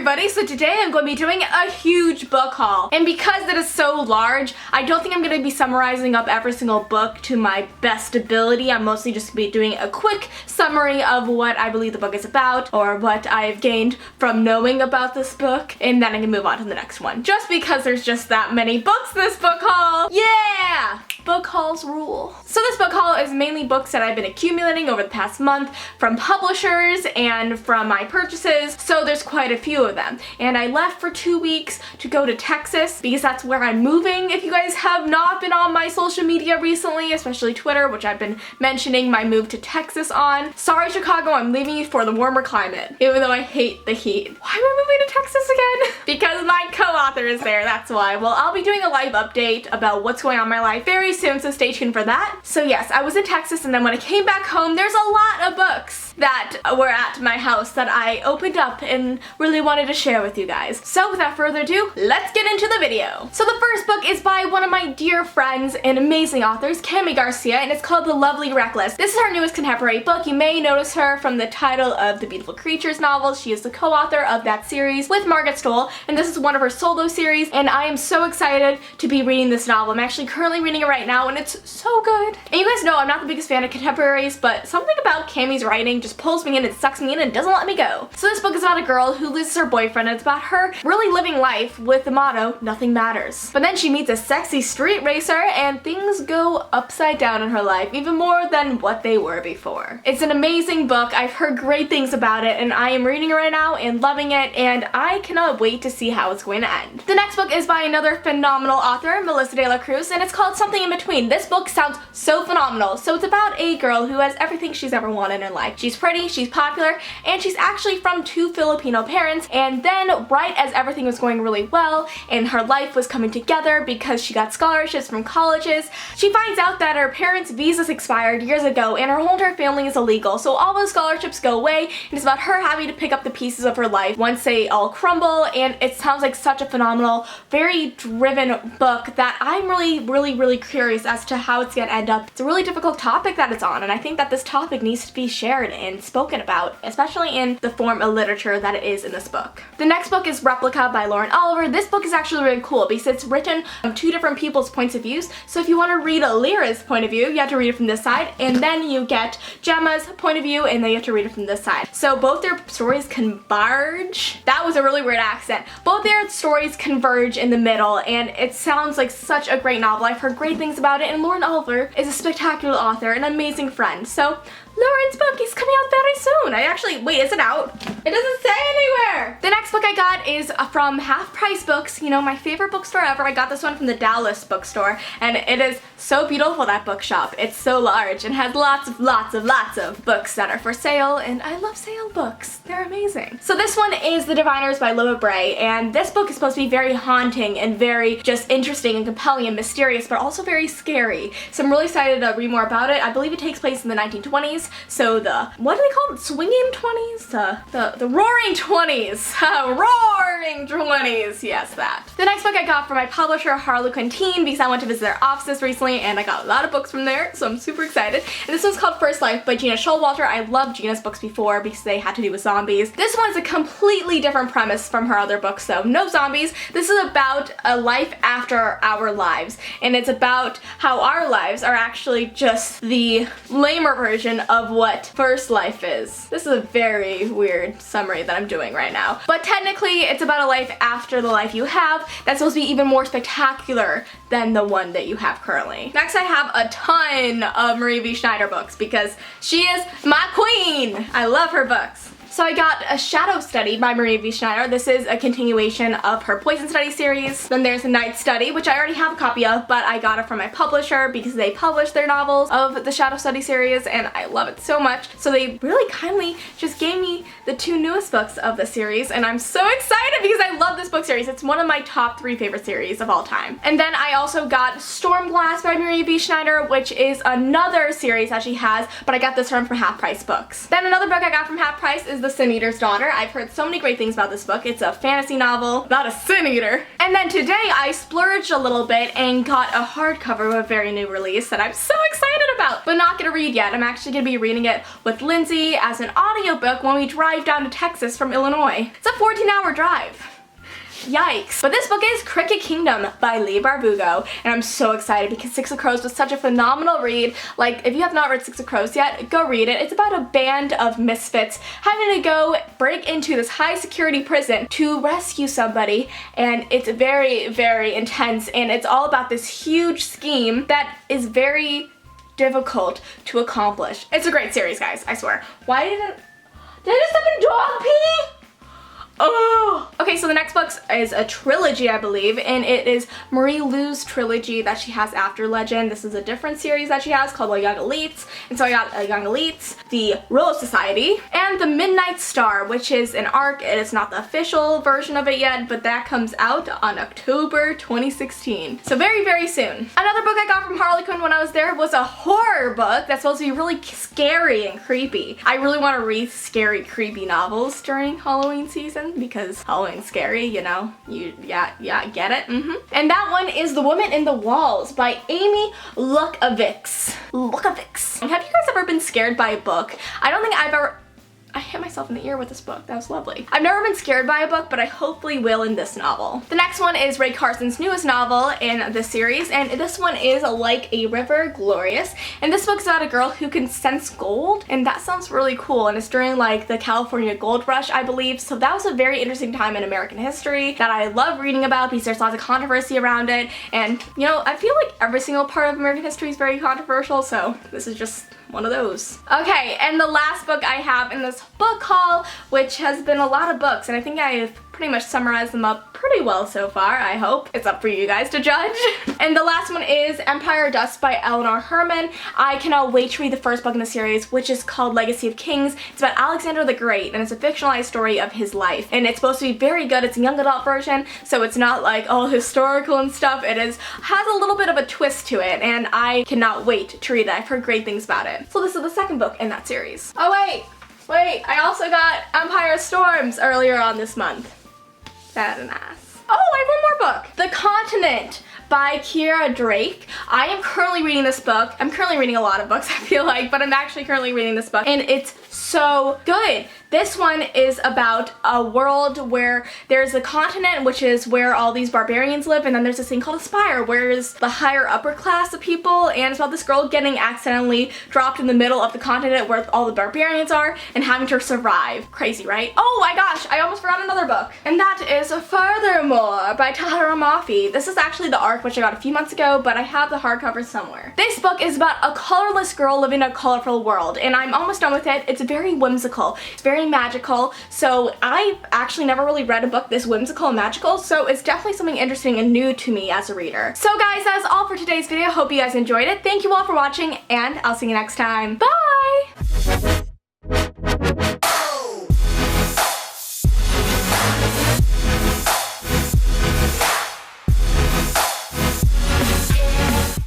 everybody, so today I'm going to be doing a huge book haul. And because it is so large, I don't think I'm going to be summarizing up every single book to my best ability. I'm mostly just going to be doing a quick summary of what I believe the book is about, or what I've gained from knowing about this book, and then I can move on to the next one. Just because there's just that many books in this book haul. Yeah! Book hauls rule. So this book haul is mainly books that I've been accumulating over the past month from publishers and from my purchases, so there's quite a few of them. And I left for 2 weeks to go to Texas because that's where I'm moving. If you guys have not been on my social media recently, especially Twitter, which I've been mentioning my move to Texas on. Sorry Chicago, I'm leaving you for the warmer climate, even though I hate the heat. Why am I moving to Texas again? Because my co-author is there, that's why. Well, I'll be doing a live update about what's going on in my life very soon, so stay tuned for that. So yes, I was in Texas, and then when I came back home, there's a lot of books that were at my house that I opened up and really wanted to share with you guys. So without further ado, let's get into the video. So the first book is by one of my dear friends and amazing authors, Cami Garcia, and it's called The Lovely Reckless. This is her newest contemporary book. You may notice her from the title of the Beautiful Creatures novel. She is the co-author of that series with Margaret Stoll, and this is one of her solo series, and I am so excited to be reading this novel. I'm actually currently reading it right now, and it's so good. And you guys know I'm not the biggest fan of contemporaries, but something about Cami's writing just pulls me in and sucks me in and doesn't let me go. So this book is about a girl who loses her boyfriend, and it's about her really living life with the motto, nothing matters. But then she meets a sexy street racer and things go upside down in her life, even more than what they were before. It's an amazing book. I've heard great things about it, and I am reading it right now and loving it, and I cannot wait to see how it's going to end. The next book is by another phenomenal author, Melissa De La Cruz, and it's called Something in Between. This book sounds so phenomenal. So it's about a girl who has everything she's ever wanted in life. She's pretty, she's popular, and she's actually from 2 Filipino parents, and then right as everything was going really well and her life was coming together because she got scholarships from colleges, she finds out that her parents' visas expired years ago and her whole entire family is illegal, so all those scholarships go away, and it's about her having to pick up the pieces of her life once they all crumble. And it sounds like such a phenomenal, very driven book that I'm really curious as to how it's gonna end up. It's a really difficult topic that it's on, and I think that this topic needs to be shared and spoken about, especially in the form of literature that it is in this book. The next book is Replica by Lauren Oliver. This book is actually really cool because it's written from 2 different people's points of views. So if you want to read Lyra's point of view, you have to read it from this side, and then you get Gemma's point of view, and then you have to read it from this side. So both their stories converge. That was a really weird accent. Both their stories converge in the middle, and it sounds like such a great novel. I've heard great things about it, and Lauren Oliver is a spectacular author, an amazing friend. So Lauren's book is coming out very soon. Wait, is it out? It doesn't say anywhere! The next book I got is from Half Price Books, you know, my favorite bookstore ever. I got this one from the Dallas bookstore, and it is so beautiful, that bookshop. It's so large and has lots of books that are for sale, and I love sale books. They're amazing. So this one is The Diviners by Loa Bray, and this book is supposed to be very haunting and very just interesting and compelling and mysterious, but also very scary. So I'm really excited to read more about it. I believe it takes place in the 1920s. So what do they call it? Swinging 20s? The roaring 20s. Roaring 20s. Yes, that. The next book I got from my publisher, Harlequin Teen, because I went to visit their offices recently and I got a lot of books from there, so I'm super excited. And this one's called First Life by Gina Showalter. I loved Gina's books before because they had to do with zombies. This one's a completely different premise from her other books though. No zombies. This is about a life after our lives, and it's about how our lives are actually just the lamer version of what First Life is. This is a very weird summary that I'm doing right now. But technically, it's about a life after the life you have that's supposed to be even more spectacular than the one that you have currently. Next, I have a ton of Marie V. Schneider books because she is my queen. I love her books. So I got A Shadow Study by Marie V. Schneider. This is a continuation of her Poison Study series. Then there's A Night Study, which I already have a copy of, but I got it from my publisher because they published their novels of the Shadow Study series, and I love it so much. So they really kindly just gave me the 2 newest books of the series, and I'm so excited because I love this book series. It's one of my top 3 favorite series of all time. And then I also got Stormblast by Marie V. Schneider, which is another series that she has, but I got this one from Half Price Books. Then another book I got from Half Price is The Sin Eater's Daughter. I've heard so many great things about this book. It's a fantasy novel about a sin eater. And then today I splurged a little bit and got a hardcover of a very new release that I'm so excited about, but not gonna read yet. I'm actually gonna be reading it with Lindsay as an audiobook when we drive down to Texas from Illinois. It's a 14-hour drive. Yikes. But this book is Cricket Kingdom by Leigh Bardugo, and I'm so excited because Six of Crows was such a phenomenal read. Like, if you have not read Six of Crows yet, go read it. It's about a band of misfits having to go break into this high security prison to rescue somebody, and it's very, very intense, and it's all about this huge scheme that is very difficult to accomplish. It's a great series, guys, I swear. Did I just step in dog pee? Oh! Okay, so the next book is a trilogy, I believe, and it is Marie Lu's trilogy that she has after Legend. This is a different series that she has called Young Elites, and so I got Young Elites, the Royal Society, and the Midnight Star, which is an arc. It is not the official version of it yet, but that comes out on October 2016. So very, very soon. Another book I got from Harlequin when I was there was a horror book that's supposed to be really scary and creepy. I really want to read scary, creepy novels during Halloween season, because Halloween's scary, you know, yeah, get it? And that one is The Woman in the Walls by Amy Lukovics. Have you guys ever been scared by a book? I don't think I hit myself in the ear with this book. That was lovely. I've never been scared by a book, but I hopefully will in this novel. The next one is Ray Carson's newest novel in the series, and this one is Like a River, Glorious. And this book's about a girl who can sense gold, and that sounds really cool. And it's during like the California gold rush, I believe. So that was a very interesting time in American history that I love reading about because there's lots of controversy around it. And you know, I feel like every single part of American history is very controversial, so this is just one of those. Okay, and the last book I have in this book haul, which has been a lot of books, and I think I've pretty much summarized them up pretty well so far, I hope. It's up for you guys to judge. And the last one is Empire Dust by Eleanor Herman. I cannot wait to read the first book in the series, which is called Legacy of Kings. It's about Alexander the Great, and it's a fictionalized story of his life. And it's supposed to be very good. It's a young adult version, so it's not like all historical and stuff. It has a little bit of a twist to it, and I cannot wait to read that. I've heard great things about it. So this is the second book in that series. Oh wait, I also got Empire Storms earlier on this month. Badass. Oh, I have one more book. The Continent by Kiera Drake. I am currently reading this book. I'm currently reading a lot of books, I feel like, but I'm actually currently reading this book, and it's so good. This one is about a world where there's a continent, which is where all these barbarians live, and then there's this thing called a spire, where is the higher upper class of people, and it's about this girl getting accidentally dropped in the middle of the continent where all the barbarians are and having to survive. Crazy, right? Oh my gosh, I almost forgot another book. And that is Furthermore by Tahira Mafi. This is actually the arc, which I got a few months ago, but I have the hardcover somewhere. This book is about a colorless girl living in a colorful world, and I'm almost done with it. It's very whimsical. It's very magical. So I've actually never really read a book this whimsical and magical, so it's definitely something interesting and new to me as a reader. So guys, that's all for today's video. Hope you guys enjoyed it. Thank you all for watching, and I'll see you next time. Bye!